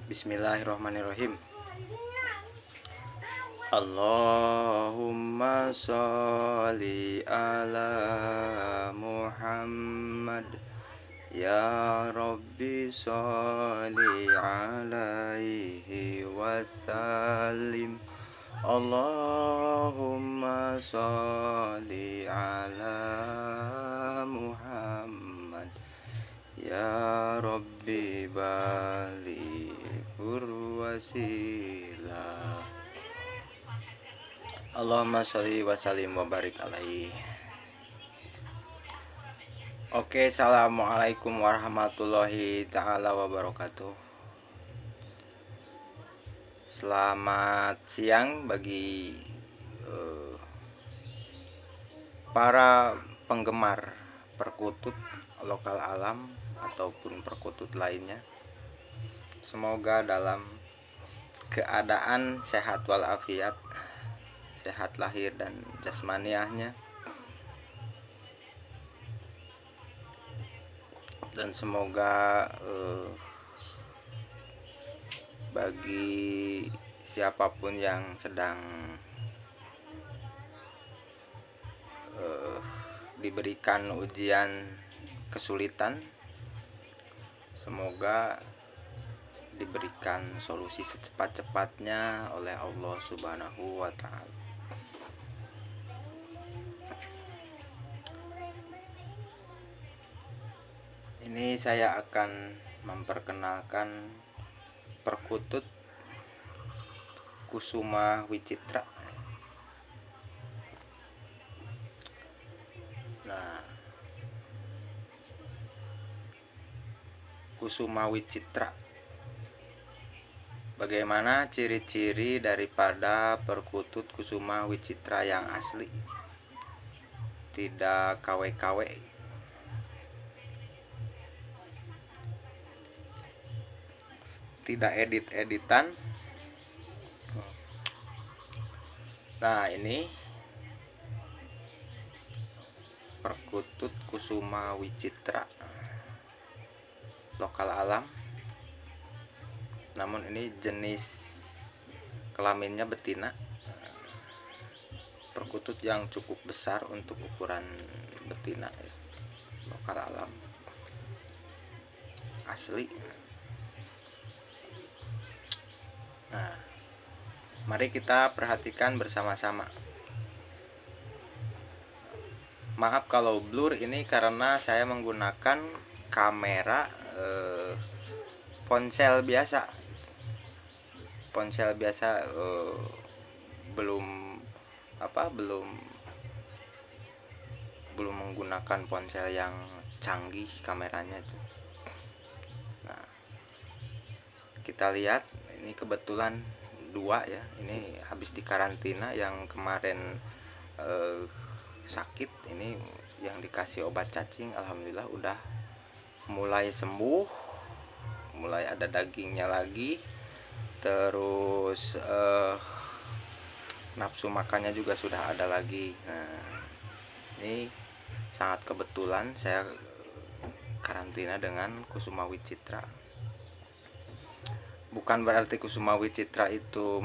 Bismillahirrahmanirrahim. Allahumma sholli ala Muhammad. Ya Rabbi sholli alaihi wasallim. Allahumma sholli ala Muhammad. Ya Rabbi balighur wasilah. Allahumma sholli wa sallim wa barik alaihi. Oke, assalamualaikum warahmatullahi ta'ala wabarakatuh. Selamat siang bagi para penggemar perkutut lokal alam ataupun perkutut lainnya. Semoga dalam keadaan sehat walafiat, sehat lahir dan jasmaniahnya, dan semoga bagi siapapun yang sedang diberikan ujian kesulitan, semoga diberikan solusi secepat-cepatnya oleh Allah Subhanahu wa Ta'ala. Ini saya akan memperkenalkan perkutut Kusuma Wicitra. Nah, Kusuma Wicitra, bagaimana ciri-ciri daripada perkutut Kusuma Wicitra yang asli, tidak KW-KW, tidak edit-editan. Nah, ini perkutut Kusuma Wicitra lokal alam, namun ini jenis kelaminnya betina. Perkutut yang cukup besar untuk ukuran betina, lokal alam asli. Nah, mari kita perhatikan bersama-sama. Maaf kalau blur ini karena saya menggunakan kamera ponsel biasa. Belum menggunakan ponsel yang canggih kameranya itu. Nah, kita lihat ini kebetulan dua ya. Ini habis dikarantina, yang kemarin sakit, ini yang dikasih obat cacing, alhamdulillah udah mulai sembuh, mulai ada dagingnya lagi, terus nafsu makannya juga sudah ada lagi. Nah, ini sangat kebetulan saya karantina dengan Kusuma Wicitra. Bukan berarti Kusuma Wicitra itu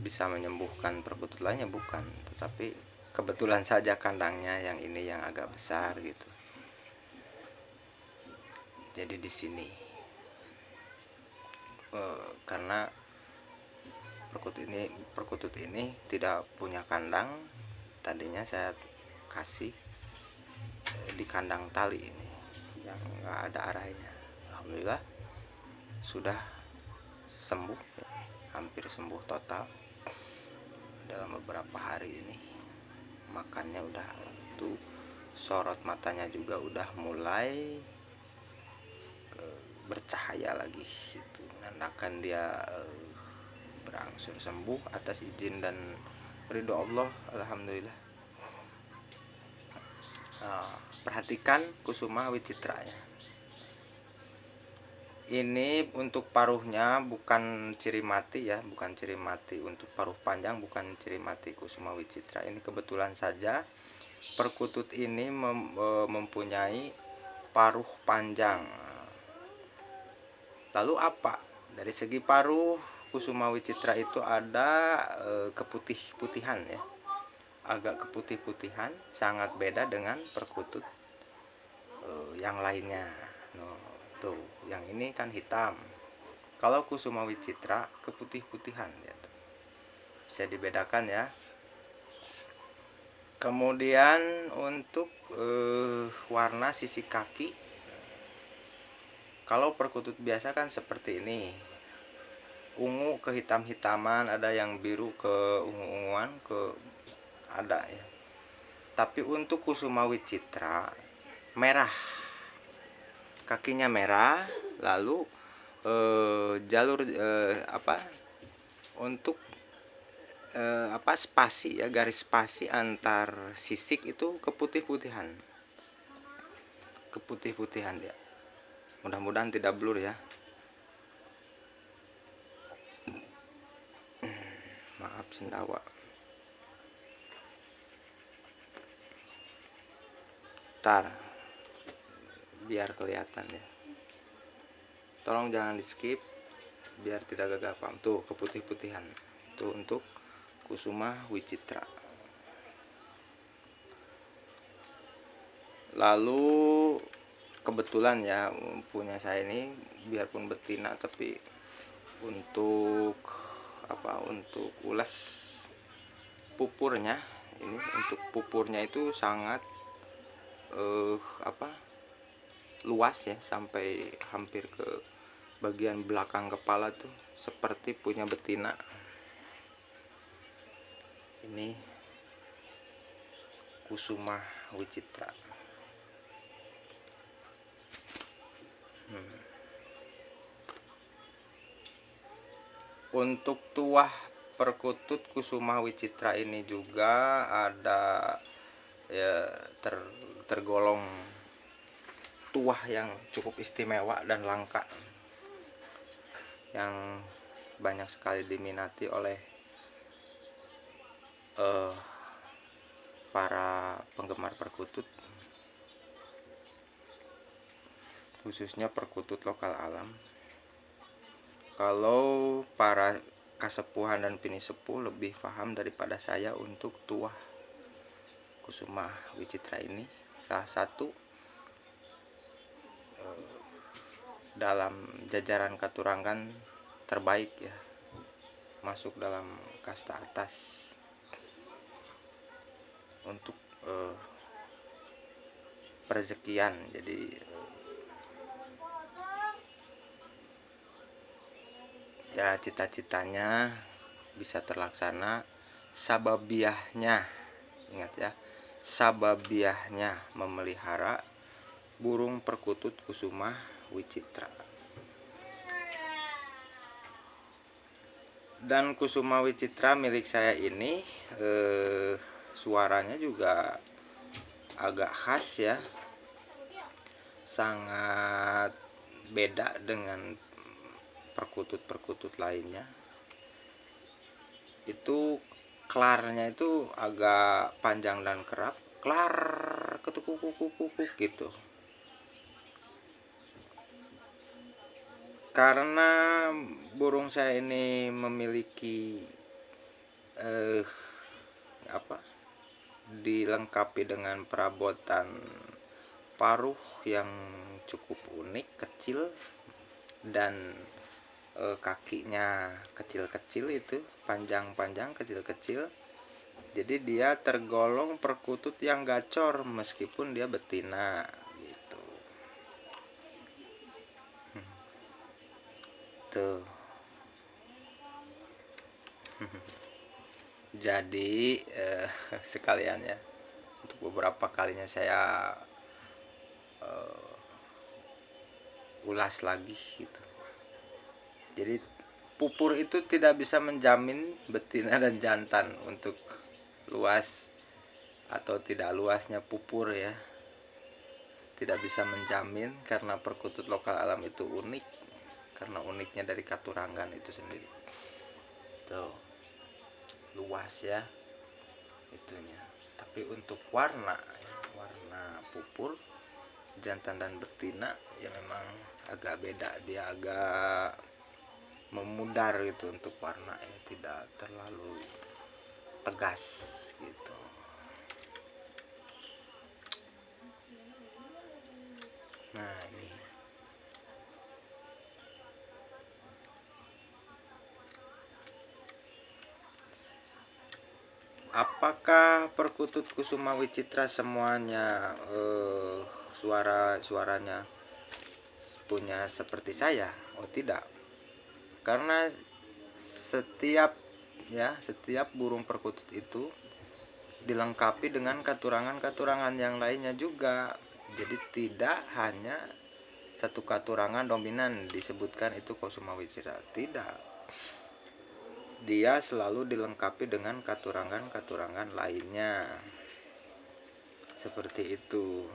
bisa menyembuhkan perkutut lainnya, bukan, tetapi kebetulan saja kandangnya yang ini yang agak besar gitu. Jadi di sini karena perkutut ini tidak punya kandang, tadinya saya kasih di kandang tali ini yang nggak ada arahnya. Alhamdulillah sudah sembuh, hampir sembuh total dalam beberapa hari ini. Makannya udah tuh, sorot matanya juga udah mulai bercahaya lagi gitu, menandakan dia berangsur sembuh atas izin dan ridho Allah, alhamdulillah. Perhatikan Kusuma Wicitra ya. Ini untuk paruhnya bukan ciri mati ya, bukan ciri mati. Untuk paruh panjang bukan ciri mati Kusuma Wicitra. Ini kebetulan saja perkutut ini mempunyai paruh panjang. Lalu apa Dari segi paruh Kusuma Wicitra itu ada keputih-putihan ya, agak keputih-putihan, sangat beda dengan perkutut yang lainnya. Tuh, yang ini kan hitam. Kalau Kusuma Wicitra keputih-putihan ya, bisa dibedakan ya. Kemudian untuk warna sisi kaki, kalau perkutut biasa kan seperti ini, ungu ke hitam-hitaman, ada yang biru ke ungu-unguan, ke ada ya. Tapi untuk Kusuma Wicitra merah, kakinya merah, lalu jalur untuk spasi ya, garis spasi antar sisik itu keputih-putihan ya. Mudah-mudahan tidak blur ya, maaf sendawa. Ntar biar kelihatan ya, tolong jangan di skip biar tidak gagal paham. Tuh keputih-putihan itu untuk Kusuma Wicitra. Lalu kebetulan ya punya saya ini biarpun betina, tapi untuk untuk ulas pupurnya ini, untuk pupurnya itu sangat luas ya, sampai hampir ke bagian belakang kepala tuh seperti punya betina. Ini Kusuma Wicitra. Untuk tuah perkutut Kusuma Wicitra ini juga ada ya, tergolong tuah yang cukup istimewa dan langka, yang banyak sekali diminati oleh para penggemar perkutut, khususnya perkutut lokal alam. Kalau para kasepuhan dan pinisepuh lebih paham daripada saya untuk tuah Kusuma Wicitra ini, salah satu dalam jajaran Katurangan terbaik ya, masuk dalam kasta atas untuk perezekian. Jadi ya cita-citanya bisa terlaksana, sababiahnya, ingat ya, sababiahnya memelihara burung perkutut Kusuma Wicitra. Dan Kusuma Wicitra milik saya ini suaranya juga agak khas ya, sangat beda dengan perkutut-perkutut lainnya. Itu klarnya itu agak panjang dan kerap, klar ketukuk gitu. Karena burung saya ini memiliki dilengkapi dengan perabotan paruh yang cukup unik, kecil, dan kakinya kecil-kecil, itu panjang-panjang, kecil-kecil. Jadi dia tergolong perkutut yang gacor meskipun dia betina gitu. Tuh. Jadi sekalian ya, untuk beberapa kalinya saya ulas lagi gitu. Jadi pupur itu tidak bisa menjamin betina dan jantan untuk luas atau tidak luasnya pupur ya, tidak bisa menjamin, karena perkutut lokal alam itu unik, karena uniknya dari Katurangan itu sendiri. Tuh, luas ya itunya. Tapi untuk warna pupur jantan dan betina ya memang agak beda, dia agak memudar gitu untuk warna ya, tidak terlalu tegas gitu. Nah ini apakah Perkutut Kusuma Wicitra semuanya suaranya punya seperti saya? Oh tidak, karena setiap burung perkutut itu dilengkapi dengan katurangan-katurangan yang lainnya juga. Jadi tidak hanya satu katurangan dominan disebutkan itu Kusuma Wicitra, tidak. Dia selalu dilengkapi dengan katurangan-katurangan lainnya. Seperti itu.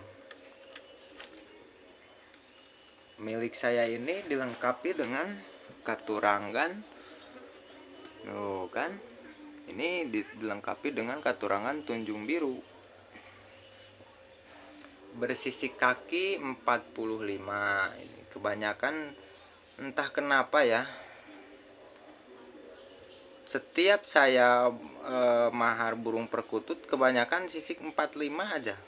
Milik saya ini dilengkapi dengan katurangan kan? Ini dilengkapi dengan katurangan tunjung biru. Bersisi kaki 45. Ini kebanyakan entah kenapa ya, setiap saya mahar burung perkutut kebanyakan sisik 45 aja.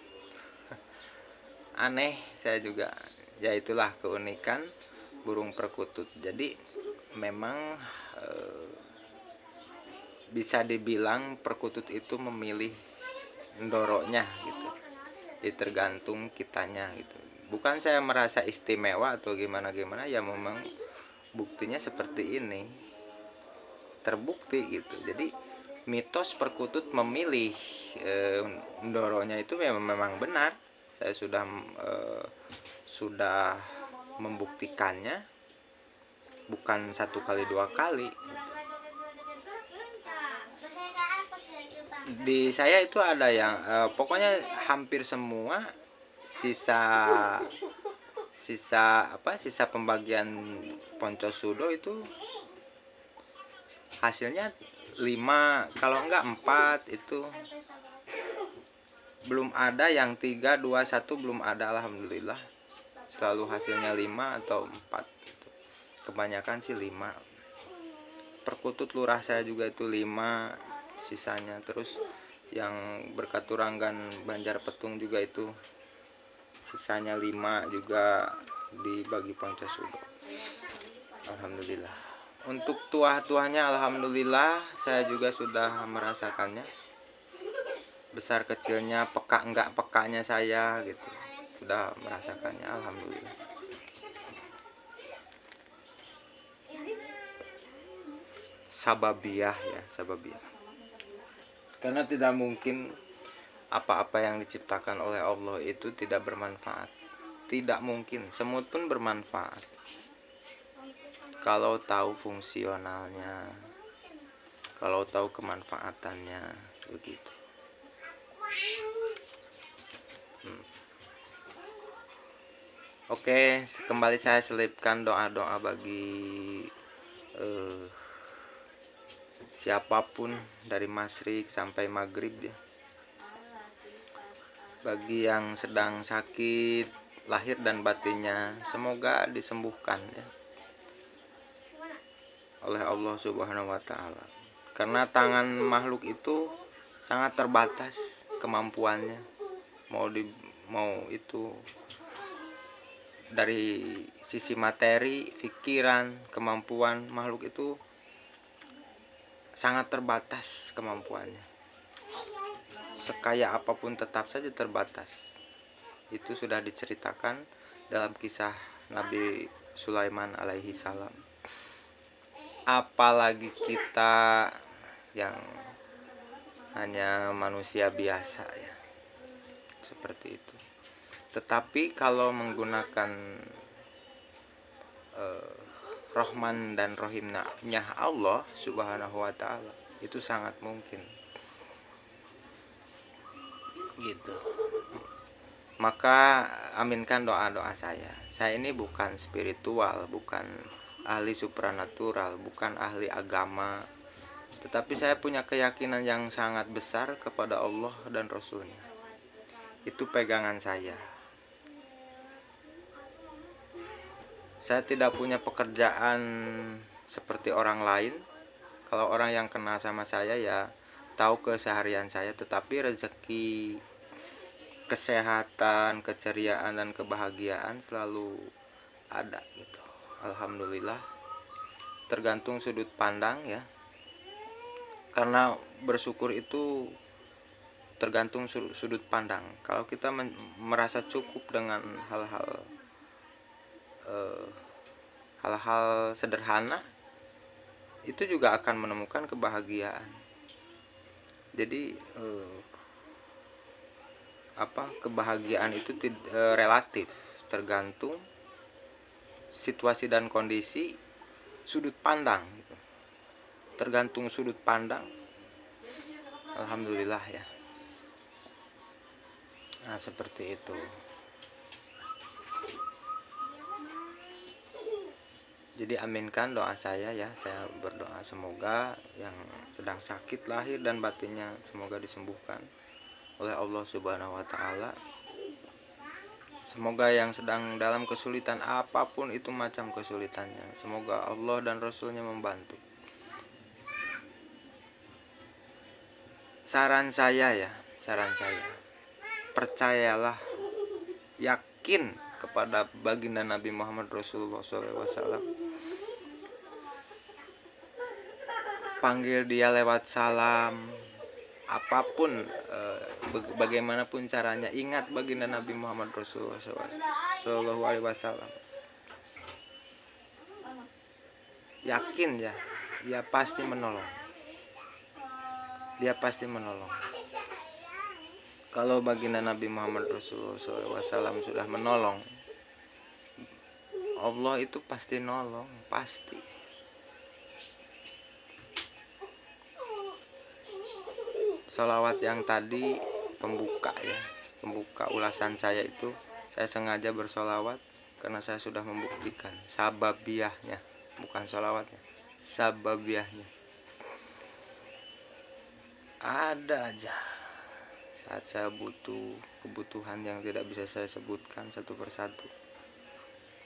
Aneh saya juga. Ya itulah keunikan burung perkutut. Jadi memang bisa dibilang perkutut itu memilih ndoroknya gitu. Jadi tergantung kitanya gitu. Bukan saya merasa istimewa atau gimana ya, memang buktinya seperti ini. Terbukti gitu. Jadi mitos perkutut memilih ndoronya itu memang benar. Saya sudah membuktikannya, bukan 1 kali 2 kali. Di saya itu ada yang pokoknya hampir semua sisa pembagian Poncosudo itu hasilnya 5, kalau enggak 4 itu. Belum ada yang 3, 2, 1, belum ada, alhamdulillah. Selalu hasilnya 5 atau 4 gitu. Kebanyakan sih 5. Perkutut lurah saya juga itu 5 sisanya. Terus yang berkaturangan Banjar Petung juga itu sisanya 5 juga dibagi Poncosudo. Alhamdulillah. Untuk tuah-tuahnya alhamdulillah saya juga sudah merasakannya. Besar kecilnya, peka enggak pekanya saya gitu. Sudah merasakannya alhamdulillah. Sababiah. Karena tidak mungkin apa-apa yang diciptakan oleh Allah itu tidak bermanfaat. Tidak mungkin. Semut pun bermanfaat kalau tahu fungsionalnya, kalau tahu kemanfaatannya, begitu. Oke, kembali saya selipkan doa-doa bagi siapapun dari masyrik sampai maghrib ya. Bagi yang sedang sakit lahir dan batinnya, semoga disembuhkan ya oleh Allah Subhanahu wa taala. Karena tangan makhluk itu sangat terbatas kemampuannya. Mau itu dari sisi materi, pikiran, kemampuan, makhluk itu sangat terbatas kemampuannya. Sekaya apapun tetap saja terbatas. Itu sudah diceritakan dalam kisah Nabi Sulaiman alaihi salam. Apalagi kita yang hanya manusia biasa ya, seperti itu. Tetapi kalau menggunakan Rahman dan Rahimnya Allah Subhanahu wa taala, itu sangat mungkin gitu. Maka aminkan doa-doa saya. Saya ini bukan spiritual, bukan ahli supranatural, bukan ahli agama, tetapi saya punya keyakinan yang sangat besar kepada Allah dan Rasulnya. Itu pegangan saya. Saya tidak punya pekerjaan seperti orang lain. Kalau orang yang kenal sama saya ya tahu keseharian saya, tetapi rezeki, kesehatan, keceriaan dan kebahagiaan selalu ada gitu. Alhamdulillah. Tergantung sudut pandang ya. Karena bersyukur itu tergantung sudut pandang. Kalau kita merasa cukup dengan hal-hal sederhana, itu juga akan menemukan kebahagiaan. Jadi kebahagiaan itu relatif, tergantung situasi dan kondisi, sudut pandang gitu. Tergantung sudut pandang. Alhamdulillah ya. Nah, seperti itu. Jadi aminkan doa saya ya. Saya berdoa semoga yang sedang sakit lahir dan batinnya semoga disembuhkan oleh Allah Subhanahu wa taala. Semoga yang sedang dalam kesulitan apapun itu macam kesulitannya, semoga Allah dan Rasulnya membantu. Saran saya, percayalah, yakin kepada baginda Nabi Muhammad Rasulullah SAW. Panggil dia lewat salam, apapun, bagaimanapun caranya, ingat baginda Nabi Muhammad Rasulullah SAW. Yakin ya, dia pasti menolong. Kalau baginda Nabi Muhammad Rasulullah SAW sudah menolong, Allah itu pasti nolong, pasti. Sholawat yang tadi pembuka ulasan saya itu, saya sengaja bersolawat karena saya sudah membuktikan sababiyahnya, bukan sholawatnya, sababiyahnya. Ada aja saat saya butuh kebutuhan yang tidak bisa saya sebutkan satu persatu,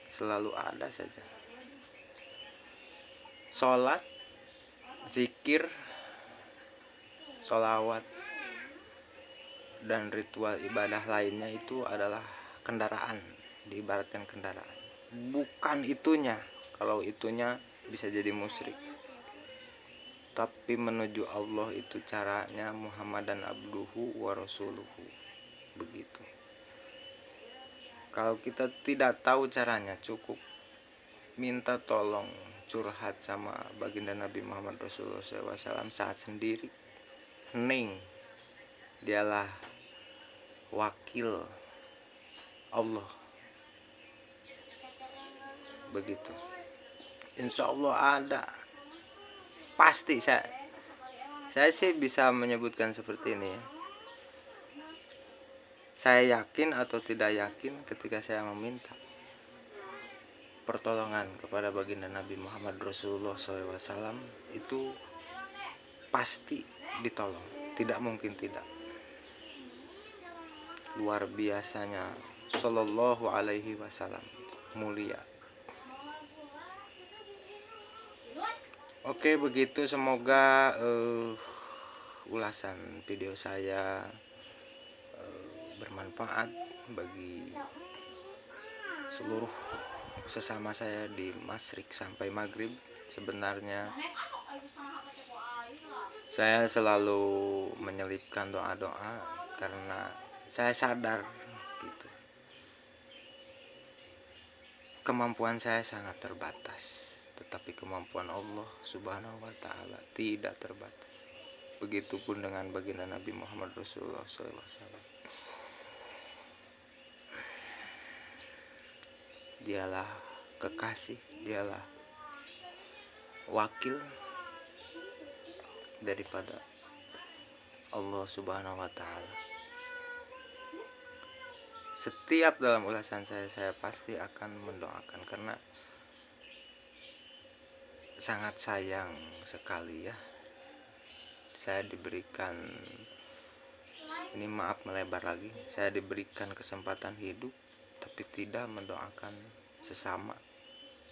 selalu ada saja. Sholat, zikir, sholawat, dan ritual ibadah lainnya itu adalah kendaraan, diibaratkan kendaraan. Bukan itunya, kalau itunya bisa jadi musyrik. Tapi menuju Allah itu caranya Muhammadan abduhu wa rasuluhu. Begitu. Kalau kita tidak tahu caranya, cukup minta tolong, curhat sama baginda Nabi Muhammad Rasulullah SAW saat sendiri. Hening, dialah wakil Allah. Begitu. Insya Allah ada. Pasti saya sih bisa menyebutkan seperti ini ya. Saya yakin atau tidak yakin ketika saya meminta pertolongan kepada baginda Nabi Muhammad Rasulullah SAW, itu pasti ditolong, tidak mungkin tidak. Luar biasanya Sallallahu alaihi wasallam, mulia. Oke, begitu, semoga ulasan video saya bermanfaat bagi seluruh sesama saya di Masyrik sampai Maghrib. Sebenarnya saya selalu menyelipkan doa-doa karena saya sadar gitu, kemampuan saya sangat terbatas, tetapi kemampuan Allah Subhanahu wa taala tidak terbatas. Begitupun dengan baginda Nabi Muhammad Rasulullah SAW. Dialah kekasih, dialah wakil daripada Allah Subhanahu wa taala. Setiap dalam ulasan saya pasti akan mendoakan karena sangat sayang sekali ya. Saya diberikan, ini maaf melebar lagi, saya diberikan kesempatan hidup tapi tidak mendoakan sesama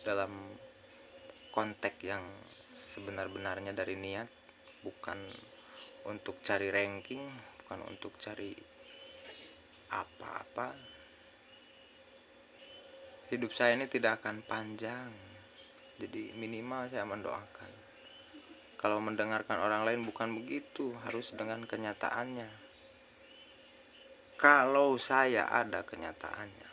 dalam kontak yang sebenar-benarnya dari niat, bukan untuk cari ranking, bukan untuk cari apa-apa, hidup saya ini tidak akan panjang. Jadi minimal saya mendoakan. Kalau mendengarkan orang lain bukan begitu, harus dengan kenyataannya. Kalau saya ada kenyataannya,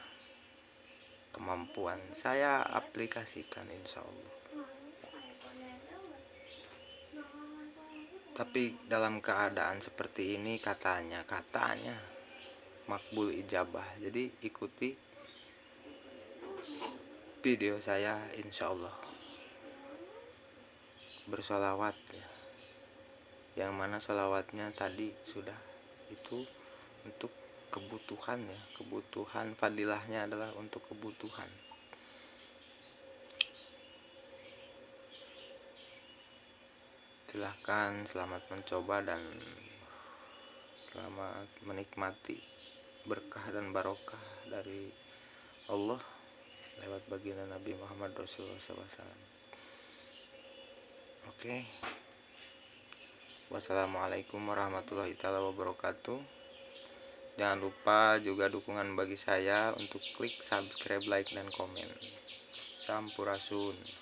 kemampuan saya aplikasikan insya Allah. Tapi dalam keadaan seperti ini katanya makbul ijabah. Jadi ikuti video saya insya Allah, bersolawat ya. Yang mana solawatnya tadi sudah itu untuk kebutuhan ya, kebutuhan, fadilahnya adalah untuk kebutuhan. Silahkan selamat mencoba dan selamat menikmati berkah dan barokah dari Allah lewat baginda Nabi Muhammad Rasulullah SAW. Oke. Wassalamualaikum warahmatullahi wabarakatuh. Jangan lupa juga dukungan bagi saya untuk klik subscribe, like, dan komen. Sampurasun.